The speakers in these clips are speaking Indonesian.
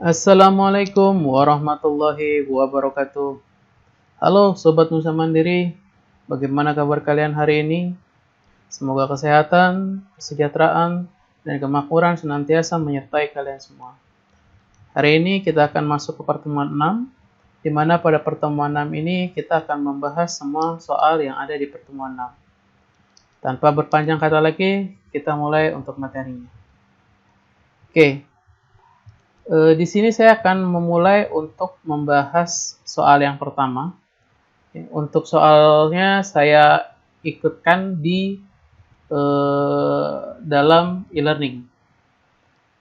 Assalamualaikum warahmatullahi wabarakatuh. Halo Sobat Nusa Mandiri, bagaimana kabar kalian hari ini? Semoga kesehatan, kesejahteraan, dan kemakmuran senantiasa menyertai kalian semua. Hari ini kita akan masuk ke pertemuan 6, di mana pada pertemuan 6 ini kita akan membahas semua soal yang ada di pertemuan 6. Tanpa berpanjang kata lagi, kita mulai untuk materinya. Oke. Di sini saya akan memulai untuk membahas soal yang pertama. Untuk soalnya saya ikutkan di dalam e-learning.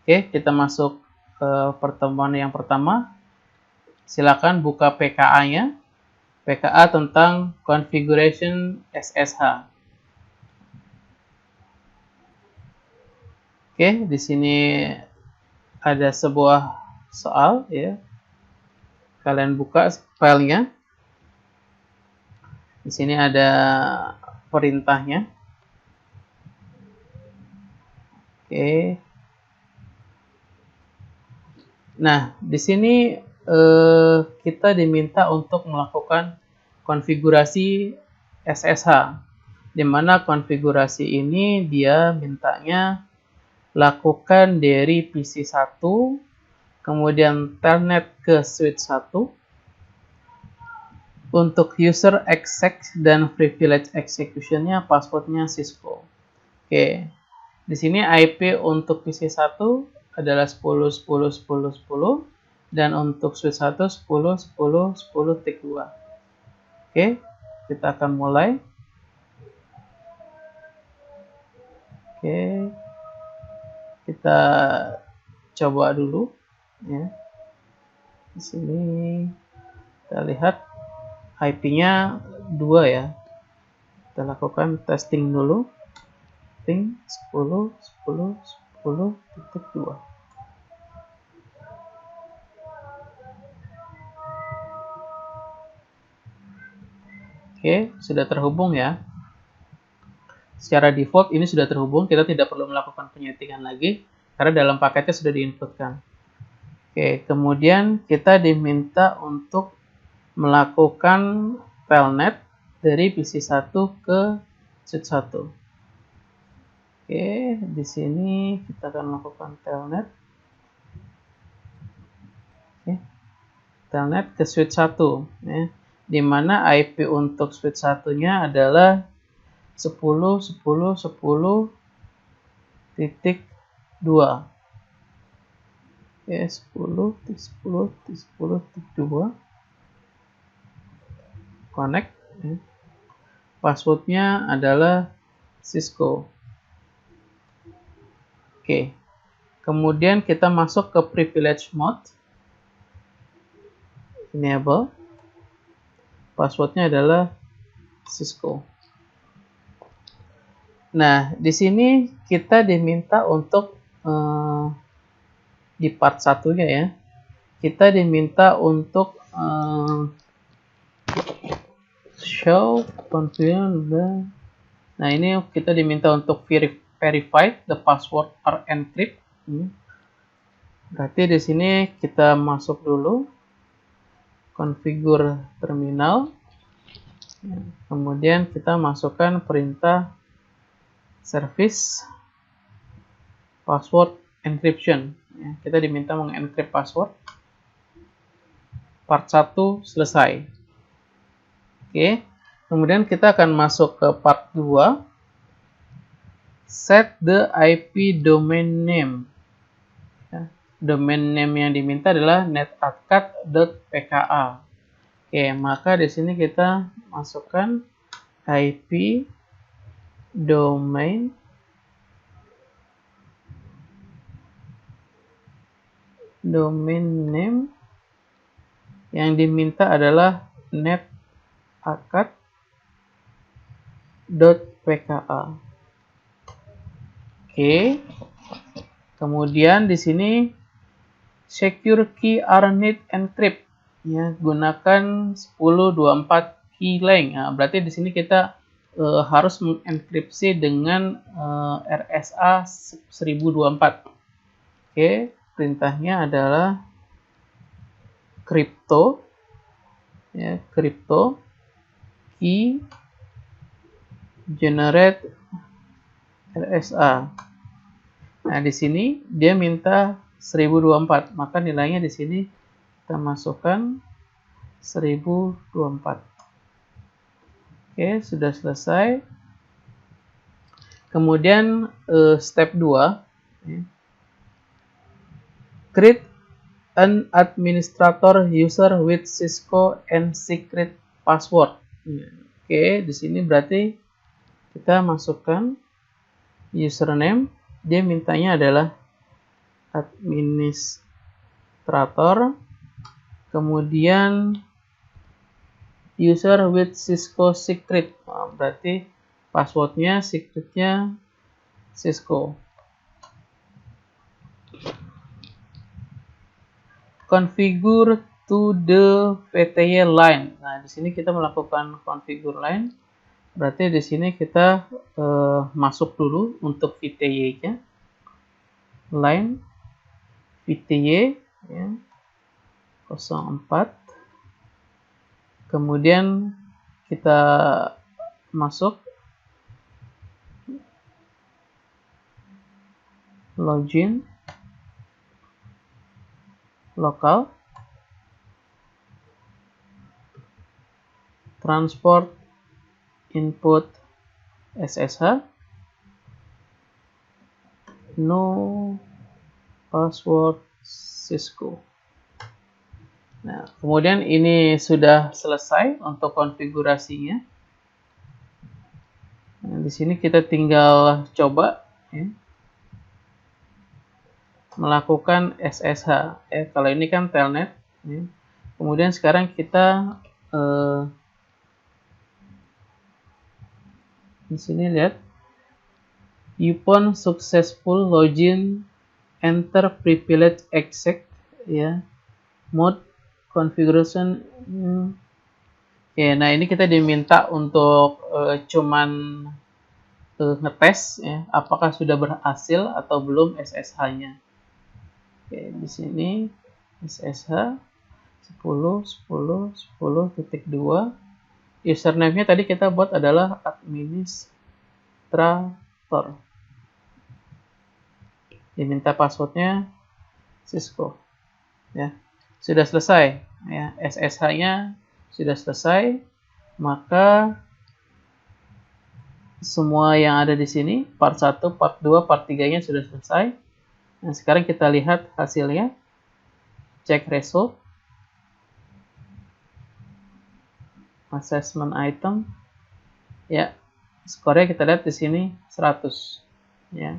Oke, kita masuk ke pertemuan yang pertama. Silakan buka PKA-nya. PKA tentang configuration SSH. Oke, di sini ada sebuah soal ya. Kalian buka filenya. Di sini ada perintahnya. Oke. Nah, di sini kita diminta untuk melakukan konfigurasi SSH. Di mana konfigurasi ini dia mintanya lakukan dari PC 1, kemudian telnet ke switch 1, untuk user exec dan privilege execution-nya passwordnya Cisco. Oke, di sini IP untuk PC 1 adalah 10.10.10.10 dan untuk switch 1 10.10.10.2. Oke, kita akan mulai. Oke. Kita coba dulu ya. Di sini kita lihat IP-nya 2 ya. Kita lakukan testing dulu. Ping 10.10.10.2. Oke, sudah terhubung ya. Secara default ini sudah terhubung, kita tidak perlu melakukan penyetingan lagi karena dalam paketnya sudah diinputkan. Oke, kemudian kita diminta untuk melakukan telnet dari PC 1 ke switch 1. Oke, di sini kita akan melakukan telnet. Oke, telnet ke switch 1 ya, di mana IP untuk switch 1-nya adalah 10.10.10.2. Oke, 10.10.10.2. Connect. Passwordnya adalah Cisco. Oke. Kemudian kita masuk ke privilege mode. Enable. Passwordnya adalah Cisco. Nah, di sini kita diminta untuk di part 1-nya ya. Kita diminta untuk show configuration. Nah, ini kita diminta untuk verify the password are encrypt. Berarti di sini kita masuk dulu configure terminal. Kemudian kita masukkan perintah service password encryption. Kita diminta mengencrypt password. Part 1 selesai. Oke. Kemudian kita akan masuk ke part 2. Set the IP domain name. Domain name yang diminta adalah netatcat.pka. Oke, maka di sini kita masukkan IP domain name yang diminta adalah netatcat.pka. Oke. Kemudian di sini secure key are need encrypt ya, gunakan 1024 key length. Nah, berarti di sini kita harus mengenkripsi dengan RSA 1024. Oke, perintahnya adalah crypto, ya, crypto key generate RSA. Nah, di sini dia minta 1024, maka nilainya di sini kita masukkan 1024. Oke, sudah selesai. Kemudian step 2, create an administrator user with Cisco and secret password. Oke, di sini berarti kita masukkan username, dia mintanya adalah administrator, kemudian user with Cisco secret, berarti passwordnya, secretnya Cisco. Configure to the PTY line. Nah, di sini kita melakukan configure line. Berarti di sini kita masuk dulu untuk VTY-nya. Line VTY ya, 04. Kemudian kita masuk login lokal transport input SSH, no password Cisco. Nah, kemudian ini sudah selesai untuk konfigurasinya. Nah, di sini kita tinggal coba ya, melakukan SSH. Kalau ini kan telnet. Ya. Kemudian sekarang kita di sini lihat, upon successful login, enter privilege exec, ya, mode configuration. Ya, nah ini kita diminta untuk cuman ngetes ya, apakah sudah berhasil atau belum SSH-nya. Oke, di sini SSH 10.10.10.2. Username-nya tadi kita buat adalah administrator. Diminta passwordnya Cisco. Ya, sudah selesai. Ya, SSH-nya sudah selesai. Maka semua yang ada di sini, part 1, part 2, part 3-nya sudah selesai. Nah, sekarang kita lihat hasilnya. Cek result. Assessment item, ya, skornya kita lihat di sini 100, ya.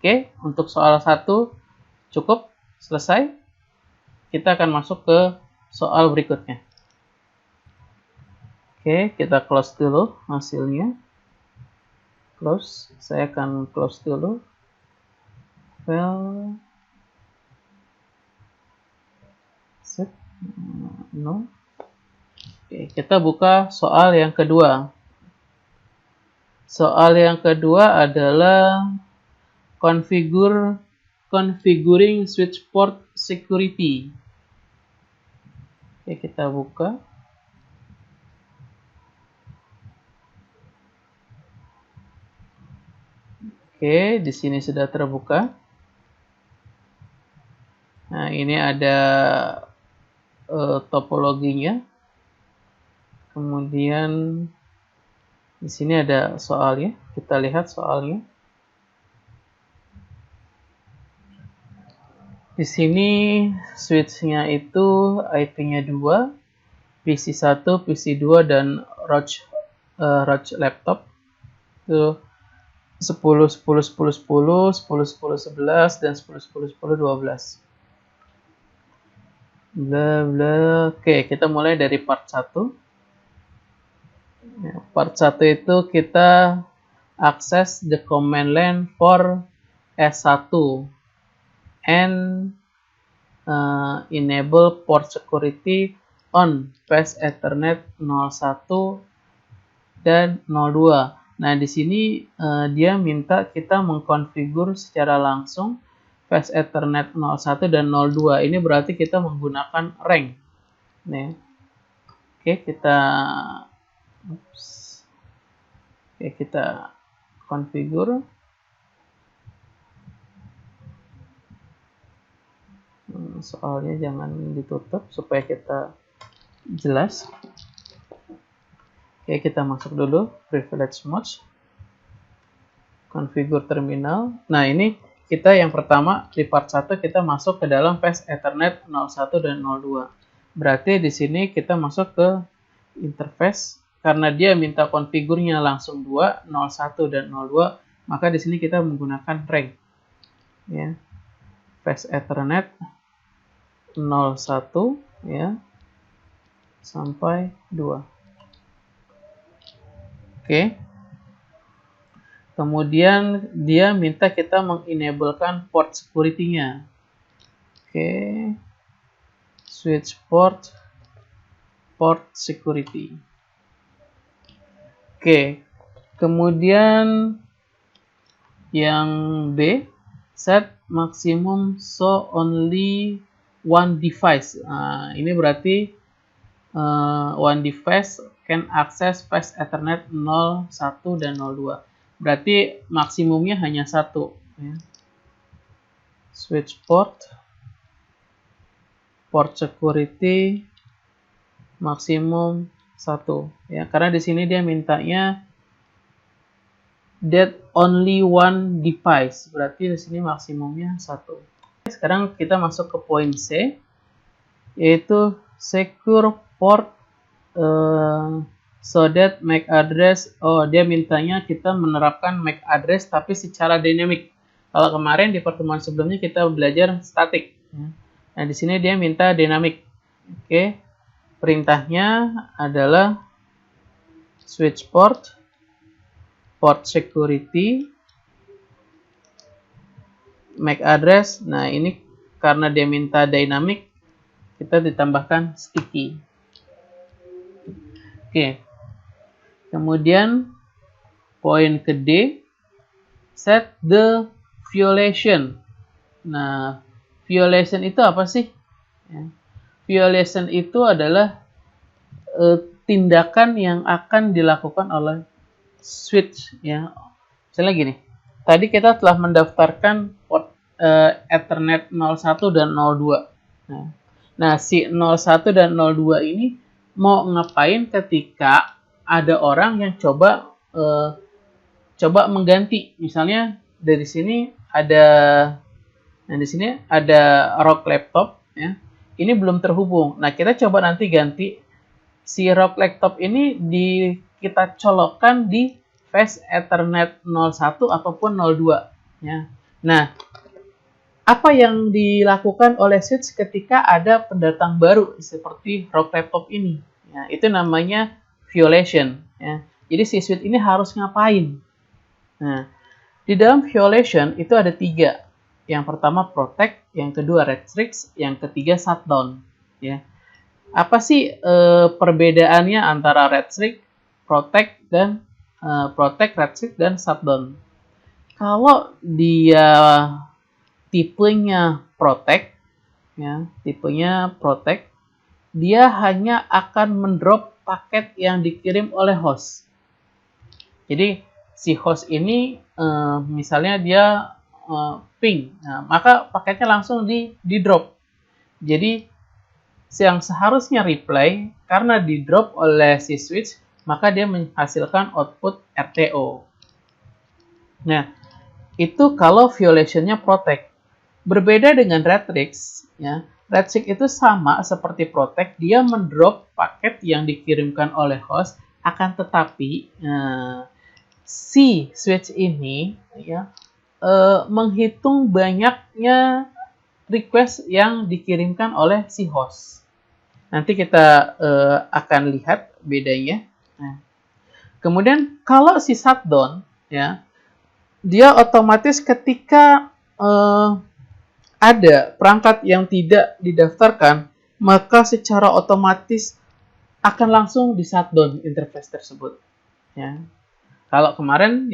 Oke, untuk soal 1 cukup selesai. Kita akan masuk ke soal berikutnya. Oke, kita close dulu hasilnya. Close, saya akan close dulu. Well, set, no. Oke, kita buka soal yang kedua. Soal yang kedua adalah configuring switch port security. Oke, kita buka. Oke, di sini sudah terbuka. Nah, ini ada topologinya. Kemudian di sini ada soalnya. Kita lihat soalnya. Di sini switch-nya itu IP-nya 2, PC 1, PC 2 dan Roach laptop. Itu 10 10 10 10 10 10 11 dan 10 10 10 12. Bla bla. Oke, kita mulai dari part 1. Ya, part 1 itu kita akses the command line for S1 and enable port security on Fast Ethernet 01 dan 02. Nah, di sini dia minta kita mengkonfigur secara langsung Fast Ethernet 01 dan 02. Ini berarti kita menggunakan rank. Nih. Oke, kita configure. Soalnya jangan ditutup supaya kita jelas. Oke, kita masuk dulu privilege mode, configure terminal. Nah, ini kita yang pertama di part 1 kita masuk ke dalam Fast Ethernet 01 dan 02. Berarti di sini kita masuk ke interface. Karena dia minta konfigurnya langsung 2, 01 dan 02, maka di sini kita menggunakan rank. Ya. Fast Ethernet 01 ya sampai 2. Oke. Kemudian dia minta kita mengenablekan port security-nya. Oke. Switch port security. Oke. Kemudian yang B, set maximum show only one device. Nah, ini berarti one device can access Fast Ethernet 01 dan 02. Berarti maksimumnya hanya satu. Ya. Switch port security maksimum 1. Ya, karena di sini dia mintanya that only one device. Berarti di sini maksimumnya 1. Sekarang kita masuk ke poin C, yaitu secure port so that MAC address. Oh, dia mintanya kita menerapkan MAC address tapi secara dynamic. Kalau kemarin di pertemuan sebelumnya kita belajar static. Nah, di sini dia minta dynamic. Oke, perintahnya adalah switch port security MAC address. Nah, ini karena dia minta dynamic, kita ditambahkan sticky. Oke. Kemudian poin ke D, set the violation. Nah, violation itu apa sih? Ya. Violation itu adalah tindakan yang akan dilakukan oleh switch. Ya. Misalnya gini, tadi kita telah mendaftarkan port Ethernet 01 dan 02. Nah, si 01 dan 02 ini mau ngapain ketika ada orang yang coba mengganti. Misalnya dari sini ada ROG laptop ya. Ini belum terhubung. Nah, kita coba nanti ganti si ROG laptop ini kita colokkan di Fast Ethernet 01 ataupun 02 ya. Nah, apa yang dilakukan oleh switch ketika ada pendatang baru seperti ROG laptop ini? Ya, itu namanya violation. Ya. Jadi si switch ini harus ngapain? Nah, di dalam violation itu ada 3. Yang pertama protect, yang kedua restrict, yang ketiga shutdown. Ya. Apa sih perbedaannya antara restrict, protect, restrict, dan shutdown? Kalau dia tipenya protect, dia hanya akan mendrop paket yang dikirim oleh host. Jadi si host ini misalnya dia ping, maka paketnya langsung di drop. Jadi yang seharusnya reply karena di drop oleh si switch, maka dia menghasilkan output RTO. Nah, itu kalau violationnya protect. Berbeda dengan restrict, ya. Restrict itu sama seperti protect, dia mendrop paket yang dikirimkan oleh host, akan tetapi si switch ini ya menghitung banyaknya request yang dikirimkan oleh si host. Nanti kita akan lihat bedanya. Nah, kemudian kalau si shutdown, ya, dia otomatis ketika ada perangkat yang tidak didaftarkan, maka secara otomatis akan langsung di shutdown interface tersebut. Ya. Kalau kemarin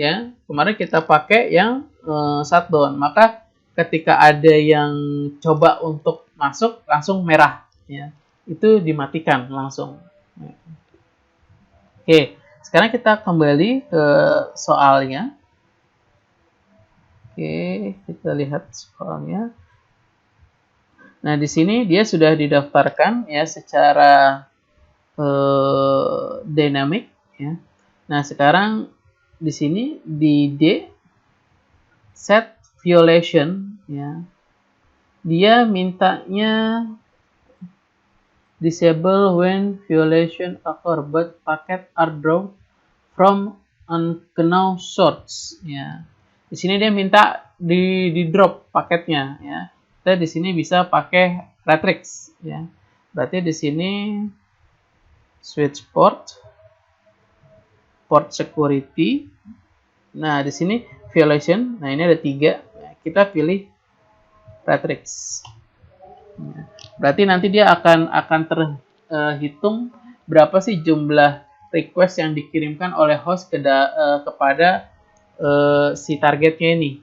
kita pakai yang shutdown, maka ketika ada yang coba untuk masuk langsung merah, ya. Itu dimatikan langsung. Oke, sekarang kita kembali ke soalnya. Oke, kita lihat soalnya. Nah, di sini dia sudah didaftarkan ya secara dynamic, ya. Nah, sekarang di sini di D set violation, ya. Dia mintanya disable when violation occur but packet are dropped from unknown source, ya. Di sini dia minta di drop paketnya, ya. Kita di sini bisa pakai Retrix, ya. Berarti di sini switch port security. Nah, di sini violation. Nah, ini ada 3. Kita pilih Retrix. Berarti nanti dia akan terhitung berapa sih jumlah request yang dikirimkan oleh host kepada si targetnya ini.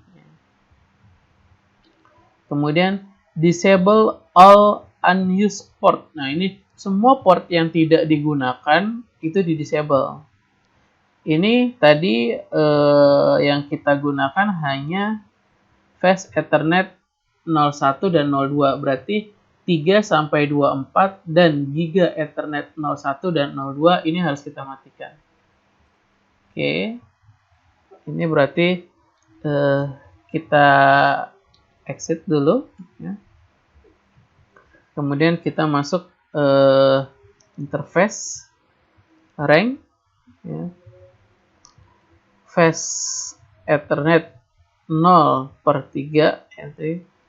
Kemudian disable all unused port. Nah, ini semua port yang tidak digunakan itu di disable. Ini tadi yang kita gunakan hanya Fast Ethernet 01 dan 02, berarti 3 sampai 24 dan Giga Ethernet 01 dan 02 ini harus kita matikan. Oke. Ini berarti kita exit dulu, ya. Kemudian kita masuk interface rank, ya. Fast Ethernet 0/3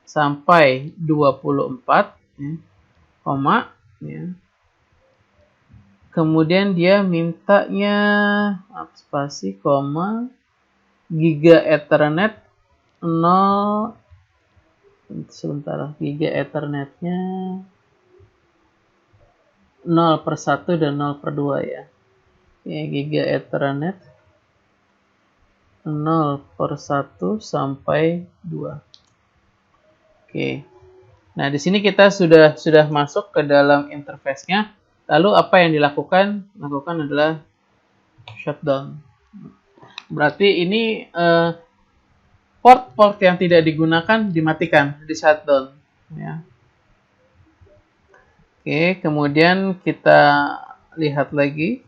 sampai 24, ya, koma, ya. Kemudian dia mintanya spasi, koma, Giga Ethernet 0, sebentar, Giga Ethernetnya 0/1 dan 0/2, ya. Oke, Giga Ethernet 0/1 sampai 2. Oke. Nah, di sini kita sudah masuk ke dalam interface-nya. Lalu apa yang dilakukan? Lakukan adalah shutdown. Berarti ini port yang tidak digunakan dimatikan, di shutdown, ya. Oke, kemudian kita lihat lagi.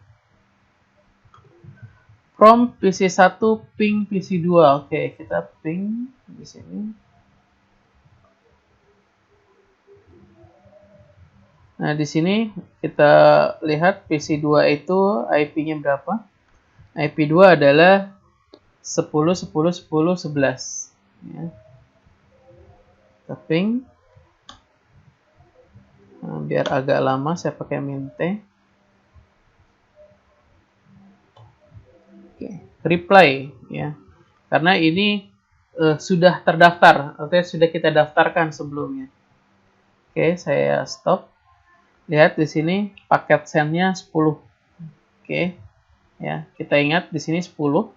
From PC1 ping PC2. Oke, kita ping di sini. Nah, di sini kita lihat PC2 itu IP-nya berapa? IP2 adalah 10.10.10.11, ya. Kita ping. Nah, biar agak lama saya pakai minte. Oke, reply, ya. Karena ini sudah terdaftar, artinya sudah kita daftarkan sebelumnya. Oke, saya stop. Lihat di sini paket send-nya 10. Oke. Ya, kita ingat di sini 10.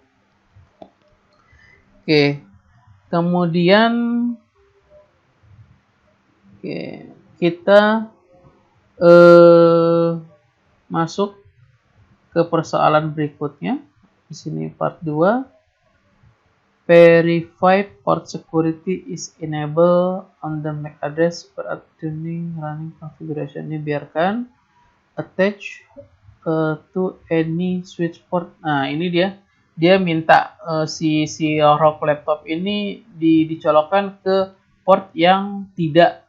Oke. Kemudian kita masuk ke persoalan berikutnya. Di sini part 2. Verify port security is enabled on the MAC address per tuning running configuration. Ini biarkan. Attach to any switch port. Nah, ini dia minta si ROG laptop ini dicolokkan ke port yang tidak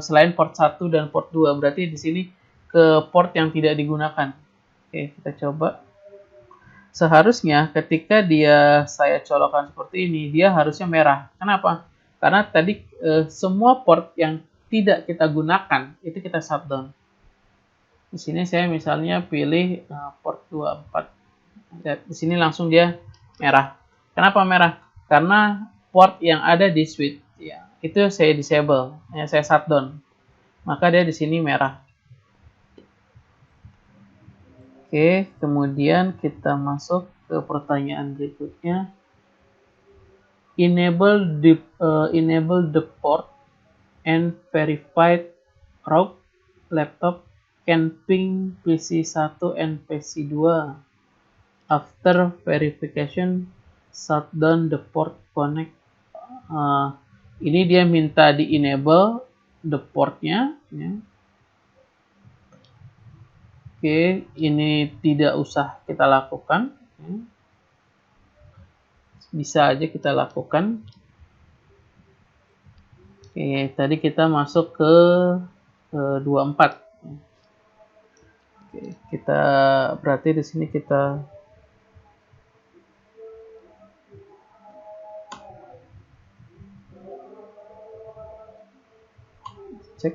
selain port 1 dan port 2. Berarti di sini ke port yang tidak digunakan. Oke, kita coba. Seharusnya ketika saya colokkan seperti ini, dia harusnya merah. Kenapa? Karena tadi semua port yang tidak kita gunakan itu kita shutdown. Di sini saya misalnya pilih port 24. Di sini langsung dia merah. Kenapa merah? Karena port yang ada di switch, ya, itu saya disable, ya, saya shutdown. Maka dia di sini merah. Oke, kemudian kita masuk ke pertanyaan berikutnya. enable the port and verified root laptop can ping PC1 and PC2. After verification, shut down the port connect. Ini dia minta di enable the portnya. Ya. Oke, ini tidak usah kita lakukan. Ya. Bisa aja kita lakukan. Oke, tadi kita masuk ke 24. Oke, kita berarti di sini kita cek.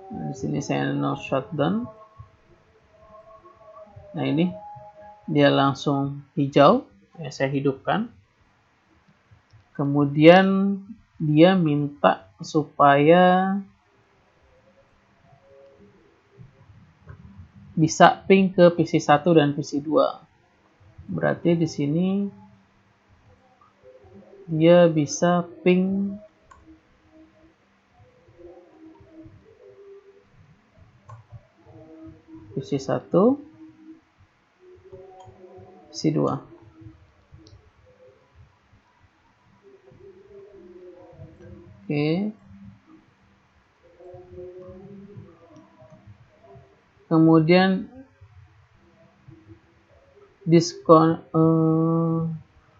Nah, di sini saya no shutdown. Nah, ini dia langsung hijau. Ya, saya hidupkan. Kemudian dia minta supaya bisa ping ke PC1 dan PC2. Berarti di sini dia bisa ping PC1, PC2. Oke. Kemudian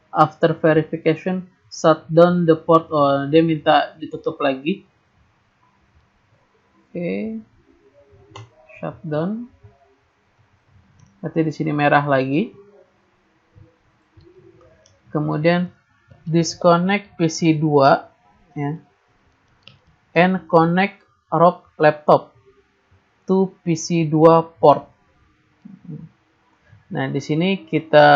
after verification shut down the port. Oh, dia minta ditutup lagi. Oke. Shutdown. Berarti di sini merah lagi. Kemudian disconnect PC2 ya. And connect root laptop to PC2 port. Nah, di sini kita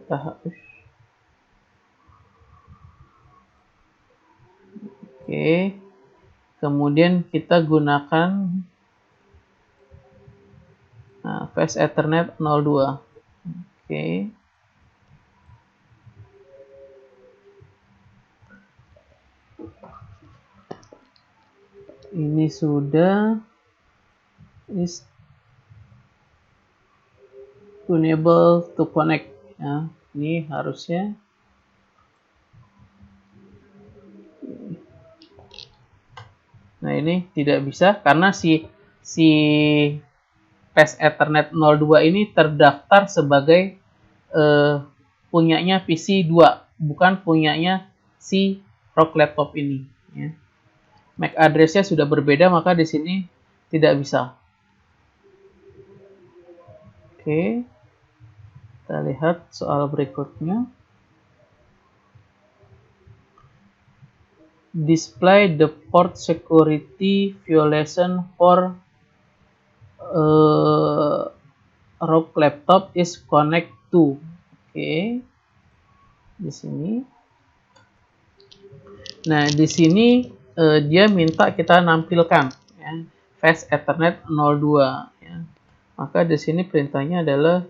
hapus. Oke. Kemudian kita gunakan Fast Ethernet 02. Oke. Ini sudah is unable to connect ya. Ini harusnya nah ini tidak bisa karena si Fast Ethernet 02 ini terdaftar sebagai punyanya PC2, bukan punyanya si root laptop ini ya. MAC address-nya sudah berbeda, maka di sini tidak bisa. Oke. Kita lihat soal berikutnya. Display the port security violation for root laptop is connect to. Oke. Di sini. Nah, di sini dia minta kita nampilkan ya, Fast Ethernet 02 ya. Maka di sini perintahnya adalah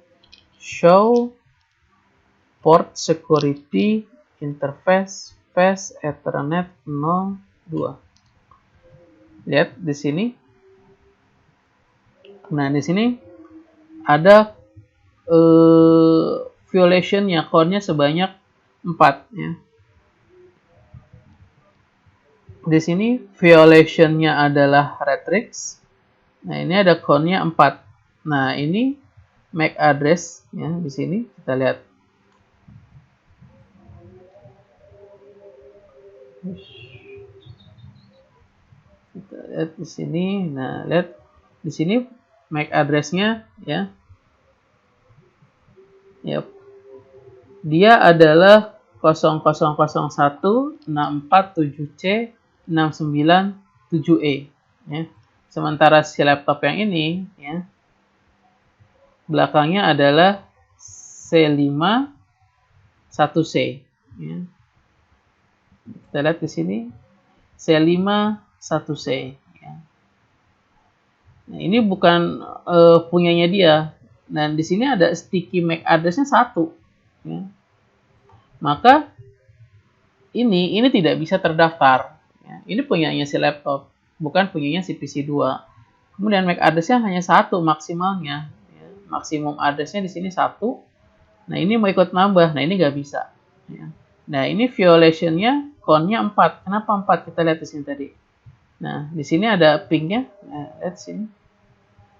show port security interface Fast Ethernet 02. Lihat di sini. Nah, di sini ada violation-nya, core-nya sebanyak 4 ya. Di sini violation-nya adalah Retrix. Nah, ini ada core-nya 4. Nah, ini MAC address ya, di sini kita lihat. Kita lihat di sini. Nah, lihat di sini MAC address-nya ya. Yep. Dia adalah 0001647C 697E ya. Sementara si laptop yang ini ya, belakangnya adalah C5 1C ya. Kita lihat di sini C5 1C ya. Nah, ini bukan punyanya dia, Dan di sini ada sticky MAC address-nya 1. Ya. Maka ini tidak bisa terdaftar. Ya. Ini punyanya si laptop, bukan punyanya si PC2. Kemudian MAC address-nya hanya 1 maksimalnya. Ya. Maksimum address-nya di sini 1. Nah, ini mau ikut nambah. Nah, ini nggak bisa. Ya. Nah, ini violation-nya count-nya 4. Kenapa 4? Kita lihat di sini tadi. Nah, di sini ada ping-nya. Nah, lihat sini.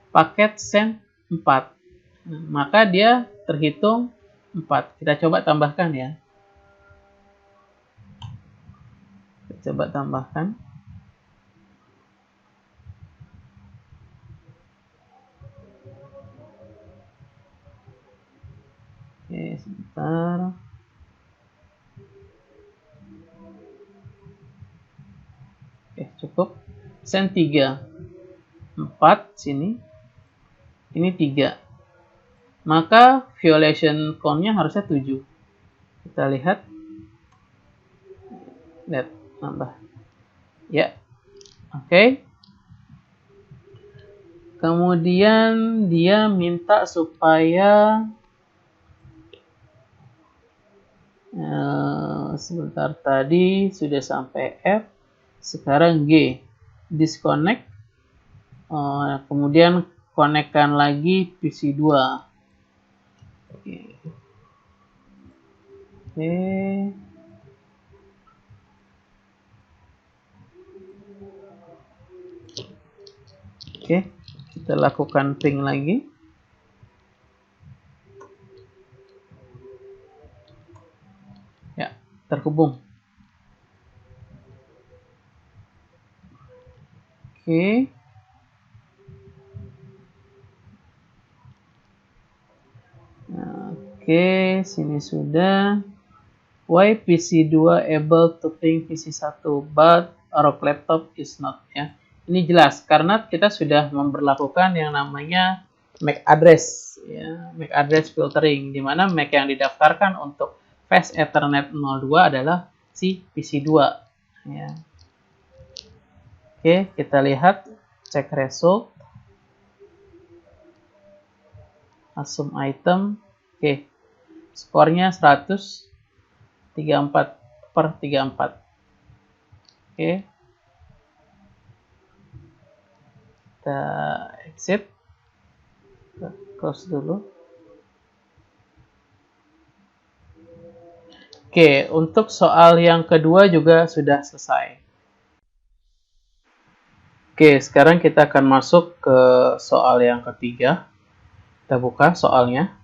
Paket send 4. Nah, maka dia terhitung 4. Kita coba tambahkan ya. Kita coba tambahkan. Oke, sebentar. Oke, cukup. Send 3. 4 sini. Ini 3. Maka violation count-nya harusnya 7. Kita lihat. Lihat, nambah. Ya. Oke. Kemudian dia minta supaya sebentar, tadi sudah sampai F, sekarang G, disconnect, kemudian konekkan lagi PC2. Oke, kita lakukan ping lagi. Ya, terhubung. Oke. Oke, sini sudah. Why PC2 able to ping PC1 but ROG laptop is not, ya. Ini jelas karena kita sudah memberlakukan yang namanya MAC address, ya, MAC address filtering, di mana MAC yang didaftarkan untuk Fast Ethernet 02 adalah si PC2, ya. Oke, kita lihat cek result, assume item. Oke, skornya 100, 34/34. Oke, kita exit, kita close dulu. Oke, untuk soal yang kedua juga sudah selesai. Oke, sekarang kita akan masuk ke soal yang ketiga. Kita buka soalnya.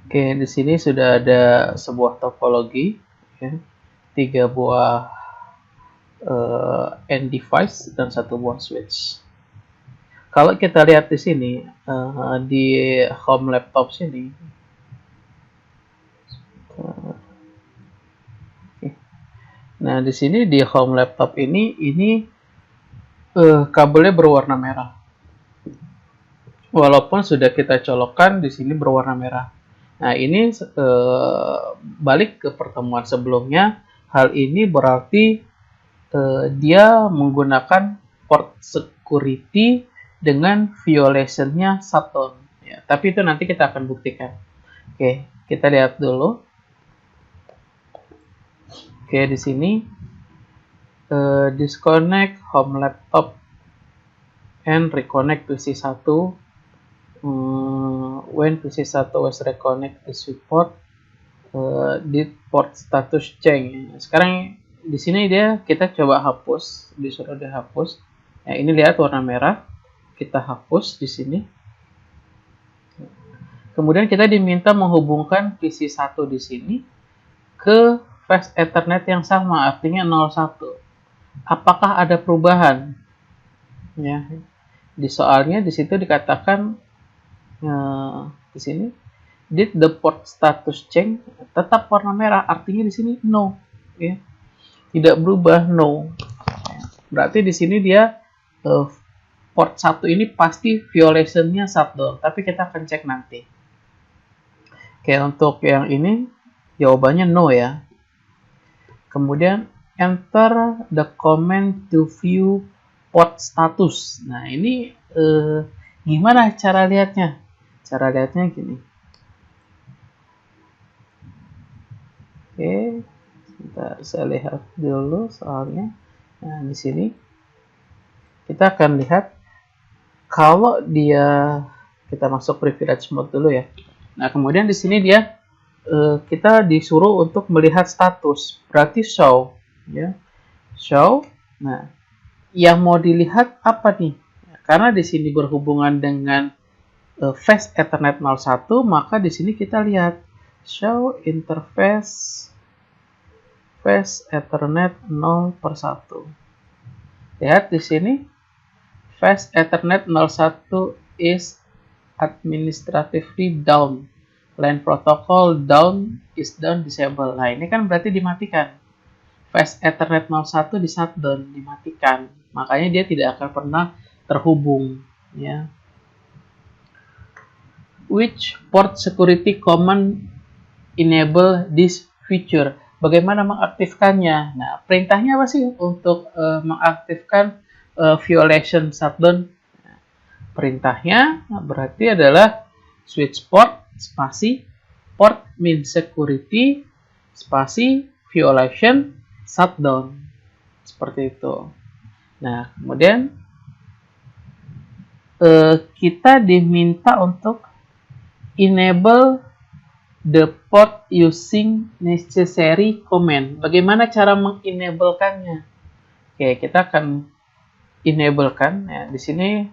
Oke, di sini sudah ada sebuah topologi, ya, 3 buah end device dan 1 buah switch. Kalau kita lihat di sini, di home laptop sini, nah di sini di home laptop ini kabelnya berwarna merah. Walaupun sudah kita colokkan di sini berwarna merah. Nah, ini balik ke pertemuan sebelumnya, hal ini berarti dia menggunakan port security dengan violation-nya shutdown. Ya, tapi itu nanti kita akan buktikan. Oke, kita lihat dulu. Oke, di sini disconnect home laptop and reconnect PC1. When PC1 was reconnect to support, did port status change. Sekarang di sini kita coba hapus, disuruh dihapus. Nah, ini lihat warna merah, kita hapus di sini. Kemudian kita diminta menghubungkan PC1 di sini ke Fast Ethernet yang sama, artinya 01. Apakah ada perubahan? Ya, di soalnya di situ dikatakan di sini did the port status change, tetap warna merah, artinya di sini no, ya, tidak berubah, no. Berarti di sini dia port 1 ini pasti violation-nya shutdown, tapi kita akan cek nanti. Oke, untuk yang ini jawabannya no ya. Kemudian enter the command to view port status. Nah, ini gimana cara lihatnya? Cara lihatnya gini. Oke, sebentar saya lihat dulu soalnya. Nah, di sini kita akan lihat kalau kita masuk privilege mode dulu ya. Nah, kemudian di sini dia kita disuruh untuk melihat status, berarti show, ya, show. Nah, yang mau dilihat apa nih? Karena di sini berhubungan dengan fast Ethernet 01, maka di sini kita lihat show interface fast Ethernet 0/1. Lihat di sini fast Ethernet 01 is administratively down. Line protocol down is down disable. Nah, ini kan berarti dimatikan. Fast Ethernet 01 di shutdown, dimatikan. Makanya dia tidak akan pernah terhubung, ya. Which port security command enable this feature? Bagaimana mengaktifkannya? Nah, perintahnya apa sih untuk mengaktifkan violation shutdown? Perintahnya berarti adalah switch port spasi port min security spasi violation shutdown, seperti itu. Nah, kemudian kita diminta untuk enable the port using necessary command. Bagaimana cara mengenablekannya? Oke, kita akan enablekan ya. Di sini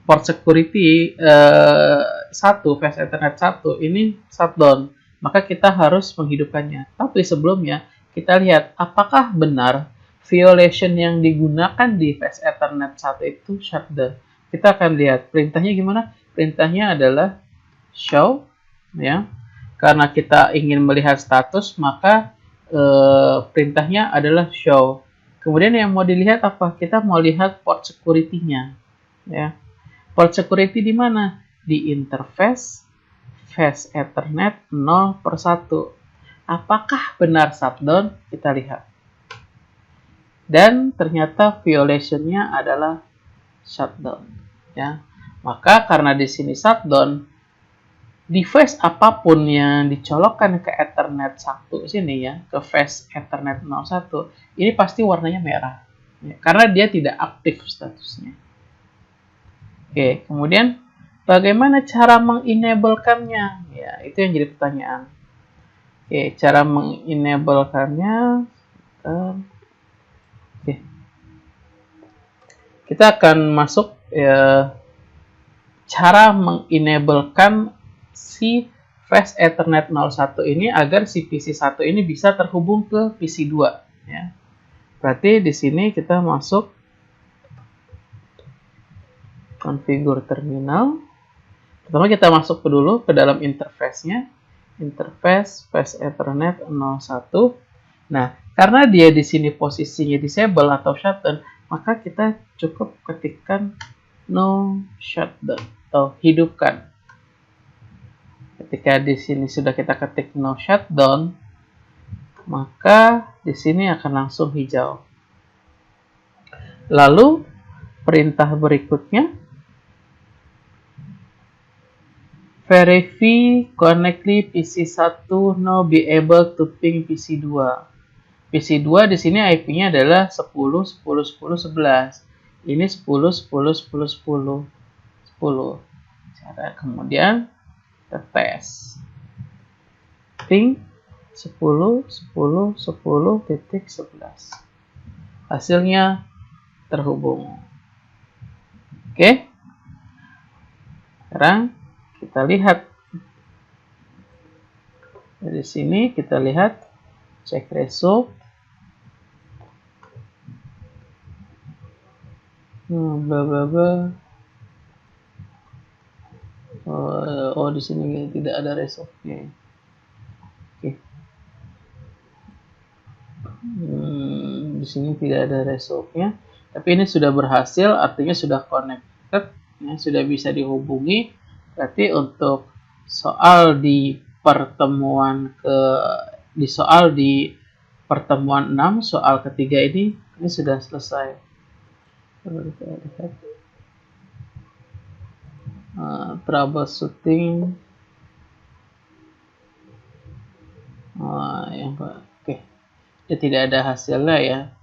port security 1, fast Ethernet 1 ini shutdown, maka kita harus menghidupkannya. Tapi sebelumnya kita lihat apakah benar violation yang digunakan di fast Ethernet 1 itu shutdown. Kita akan lihat perintahnya gimana. Perintahnya adalah show, ya. Karena kita ingin melihat status, maka perintahnya adalah show. Kemudian yang mau dilihat apa? Kita mau lihat port security-nya, ya. Port security di mana? Di interface fast Ethernet 0/1. Apakah benar shutdown? Kita lihat. Dan ternyata violation-nya adalah shutdown, ya. Maka karena di sini shutdown, device apapun yang dicolokkan ke Ethernet 1 sini ya, ke fast Ethernet 01, ini pasti warnanya merah, ya, karena dia tidak aktif statusnya. Oke, kemudian bagaimana cara mengenablekannya? Ya, itu yang jadi pertanyaan. Oke, cara mengenablekannya. Oke. Kita akan masuk ya, cara mengenablekan si fast Ethernet 01 ini agar si PC1 ini bisa terhubung ke PC2, ya. Berarti di sini kita masuk configure terminal. Pertama kita masuk dulu ke dalam interface-nya. Interface fast Ethernet 01. Nah, karena dia di sini posisinya disable atau shutdown, maka kita cukup ketikkan no shutdown atau hidupkan. Ketika di sini sudah kita ketik no shutdown, maka di sini akan langsung hijau. Lalu perintah berikutnya, verify connectly PC1 no be able to ping PC2. PC2 di sini IP-nya adalah 10.10.10.11. Ini 10.10.10.10. 10. Kemudian kita tes. Ping 10.10.10.11. Hasilnya terhubung. Oke. Sekarang kita lihat. Dari sini kita lihat cek result. Bla bla bla. Oh, di sini tidak ada resultnya. Oke. Di sini tidak ada resultnya. Tapi ini sudah berhasil, artinya sudah connected, ya, sudah bisa dihubungi. Berarti untuk soal di pertemuan soal di pertemuan 6 soal ketiga ini sudah selesai. Coba kita lihat. Troubleshooting. Oke. Ya, tidak ada hasilnya ya.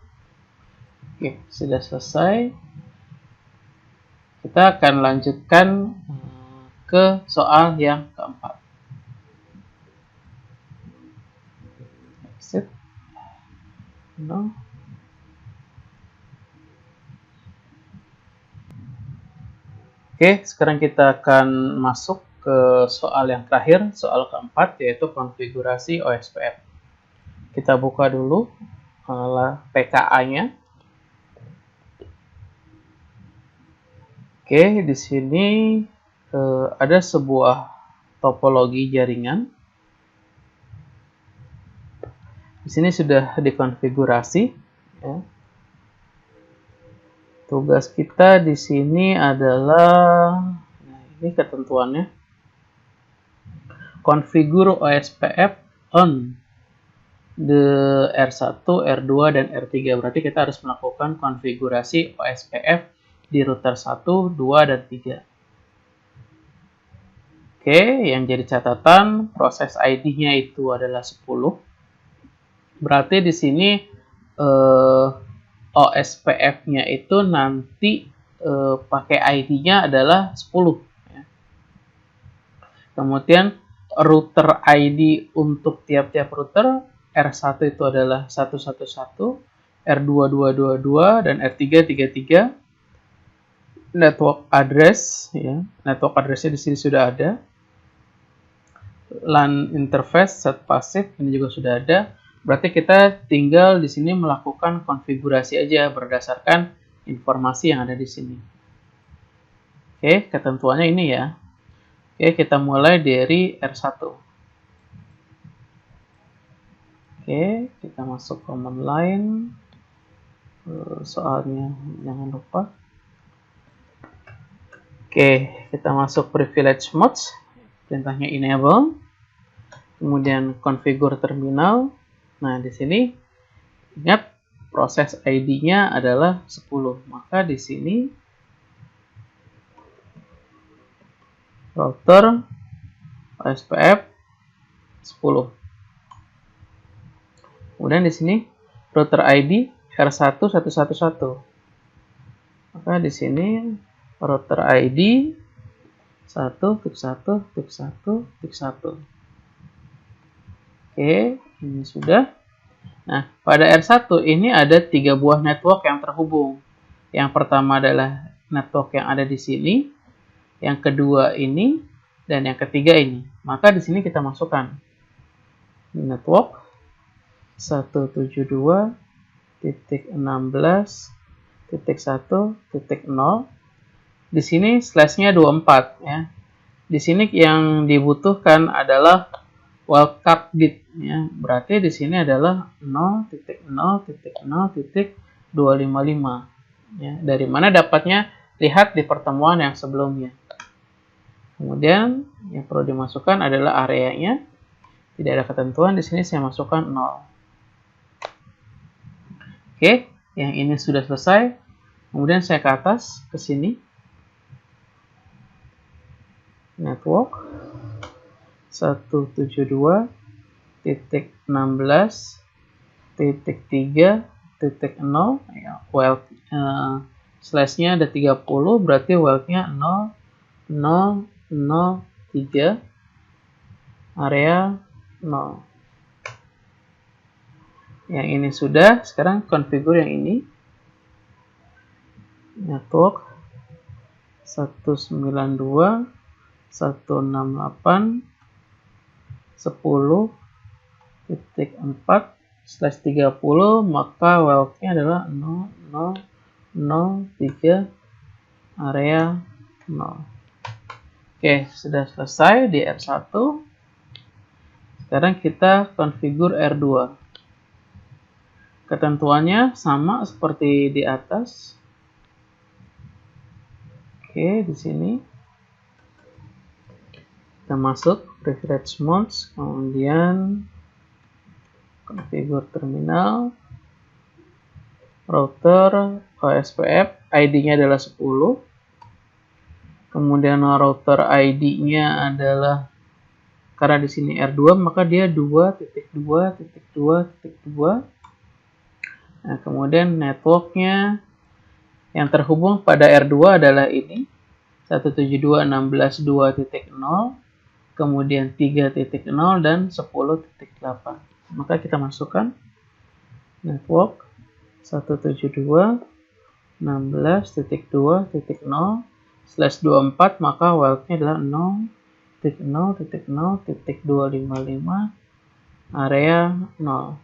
Oke, sudah selesai. Kita akan lanjutkan ke soal yang keempat. Exit. No. Oke, sekarang kita akan masuk ke soal yang terakhir, soal keempat, yaitu konfigurasi OSPF. Kita buka dulu PKA-nya. Oke, di sini ada sebuah topologi jaringan. Di sini sudah dikonfigurasi. Ya. Tugas kita di sini adalah, ini ketentuannya, configure OSPF on the R1, R2, dan R3. Berarti kita harus melakukan konfigurasi OSPF di router 1, 2, dan 3. Oke, yang jadi catatan, proses ID-nya itu adalah 10. Berarti di sini OSPF-nya itu nanti pakai ID-nya adalah 10. Ya. Kemudian router ID untuk tiap-tiap router, R1 itu adalah 111, R2 222, dan R3 33. Network address, ya, network address-nya di sini sudah ada. LAN interface set passive ini juga sudah ada. Berarti kita tinggal di sini melakukan konfigurasi aja berdasarkan informasi yang ada di sini. Oke, ketentuannya ini ya. Oke, kita mulai dari R1. Oke, kita masuk command line. Soalnya jangan lupa. Oke, kita masuk privilege modes. Perintahnya enable. Kemudian configure terminal. Nah, di sini ingat proses ID-nya adalah 10. Maka di sini router OSPF 10. Kemudian di sini router ID R1 111. Maka di sini router ID 1 tik 1 tik 1 tik 1. Oke, ini sudah. Nah, pada R1 ini ada 3 buah network yang terhubung. Yang pertama adalah network yang ada di sini, yang kedua ini, dan yang ketiga ini. Maka di sini kita masukkan network 172.16.1.0. Di sini slashnya 24 ya. Di sini yang dibutuhkan adalah wildcard bit ya. Berarti di sini adalah 0.0.0.255 ya. Dari mana dapatnya? Lihat di pertemuan yang sebelumnya. Kemudian yang perlu dimasukkan adalah areanya. Tidak ada ketentuan, di sini saya masukkan 0. Oke, yang ini sudah selesai. Kemudian saya ke atas ke sini. Network 172.16.3.0 ya, weld slashnya ada 30, berarti weldnya 0.0.0.3 area 0. Yang ini sudah, sekarang configure yang ini. Network 192.168.4/30, maka weldnya adalah 0.0.0.3 area 0. Oke, sudah selesai di R1. Sekarang kita configure R2. Ketentuannya sama seperti di atas. Oke, di sini kita masuk privilege modes, kemudian configure terminal, router OSPF, ID-nya adalah 10. Kemudian router ID-nya adalah, karena di sini R2 maka dia 2.2.2.2. Nah, kemudian networknya yang terhubung pada R2 adalah ini 172.16.2.0, kemudian 3.0 dan 10.8. Maka kita masukkan network 172.16.2.0/24, maka WALT-nya adalah 0.0.0.255 area 0.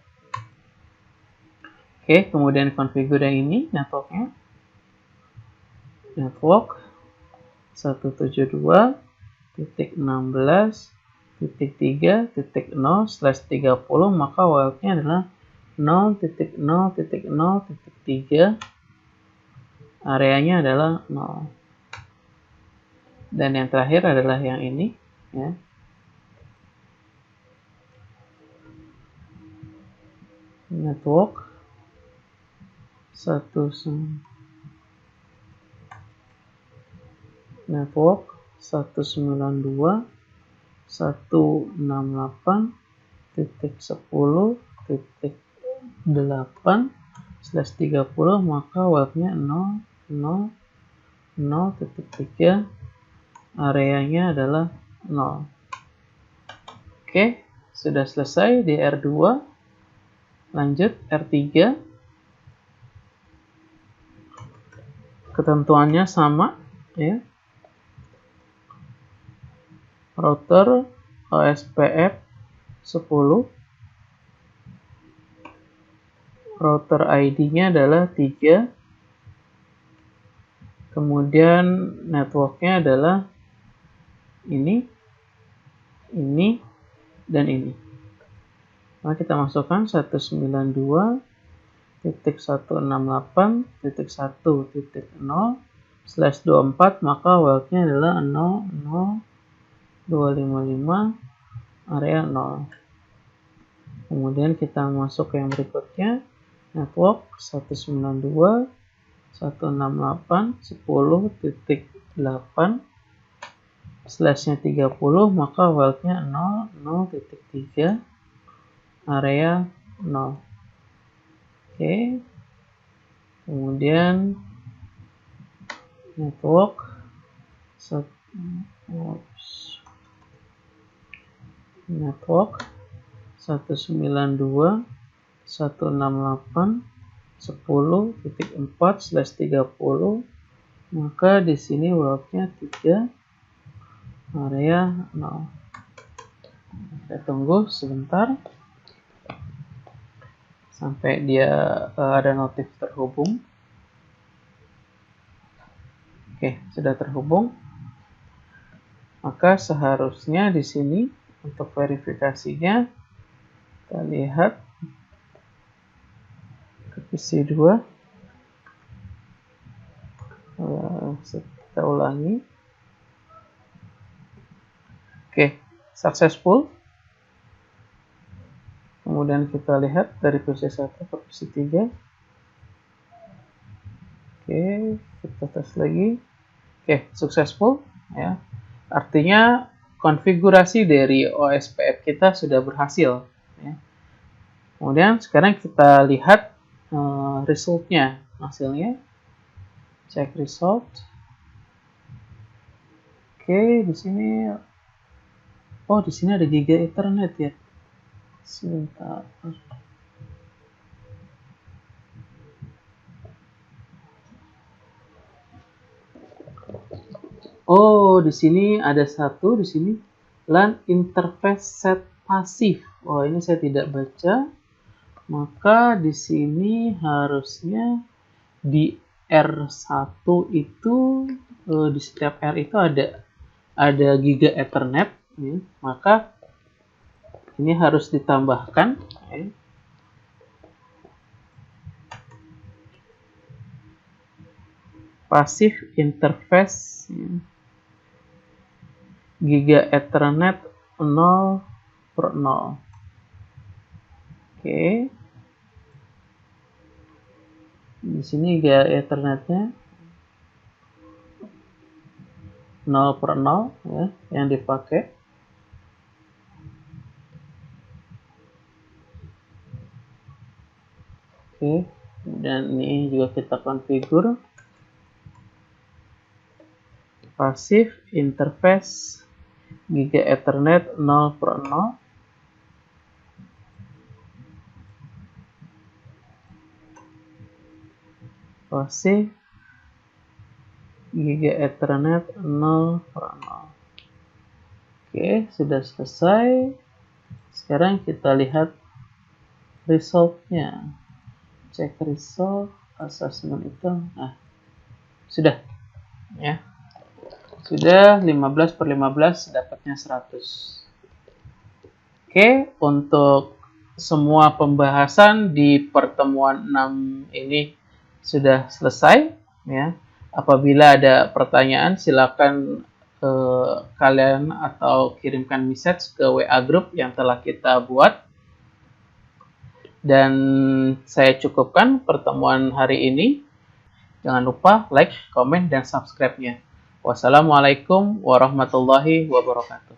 Oke, kemudian configure yang ini networknya. Network 172.16.3.0/30, maka WALT-nya adalah 0.0.0.3, areanya adalah 0. Dan yang terakhir adalah yang ini, ya. Network 192.168.10.8/30, maka WALT-nya 0.0.0.3, areanya adalah 0. Oke, sudah selesai di R2. Lanjut R3. Ketentuannya sama, ya. Router OSPF 10. Router ID-nya adalah 3. Kemudian networknya adalah ini, dan ini. Nah, kita masukkan 192.168.1.0/24, maka WALT-nya adalah 0.0.255 area 0. Kemudian kita masuk ke yang berikutnya, network 192.168.10.8/30, maka WALT-nya 0.3, area 0. Oke. Kemudian network 192.168.10.4/30, maka di sini WALT-nya 3, area 0. Kita tunggu sebentar sampai dia ada notif terhubung. Oke, sudah terhubung. Maka seharusnya di sini untuk verifikasinya kita lihat ke PC 2. Kita ulangi. Oke, successful. Kemudian kita lihat dari PC 1 ke PC 3. Oke, kita tes lagi. Oke, successful, ya. Artinya konfigurasi dari OSPF kita sudah berhasil, ya. Kemudian sekarang kita lihat resultnya, hasilnya. Cek result. Oke, di sini di sini ada Giga Ethernet, ya. Sebentar. Di sini ada satu, di sini LAN interface set pasif. Ini saya tidak baca. Maka di sini harusnya di R1 itu di setiap R itu ada Giga Ethernet, ya. Maka ini harus ditambahkan, ya. Pasif interface, ya. Giga Ethernet 0/0. Oke. Di sini gaya Ethernetnya 0/0 ya, yang dipakai. Oke, dan ini juga kita configure passive interface Giga Ethernet 0/0. Passive Giga Ethernet 0/0. Oke, sudah selesai. Sekarang kita lihat resultnya. Cek result assessment itu. Nah, sudah ya. Sudah 15/15, dapatnya 100. Oke, untuk semua pembahasan di pertemuan 6 ini sudah selesai ya. Apabila ada pertanyaan silakan kalian atau kirimkan message ke WA group yang telah kita buat. Dan saya cukupkan pertemuan hari ini. Jangan lupa like, komen, dan subscribe-nya. Wassalamualaikum warahmatullahi wabarakatuh.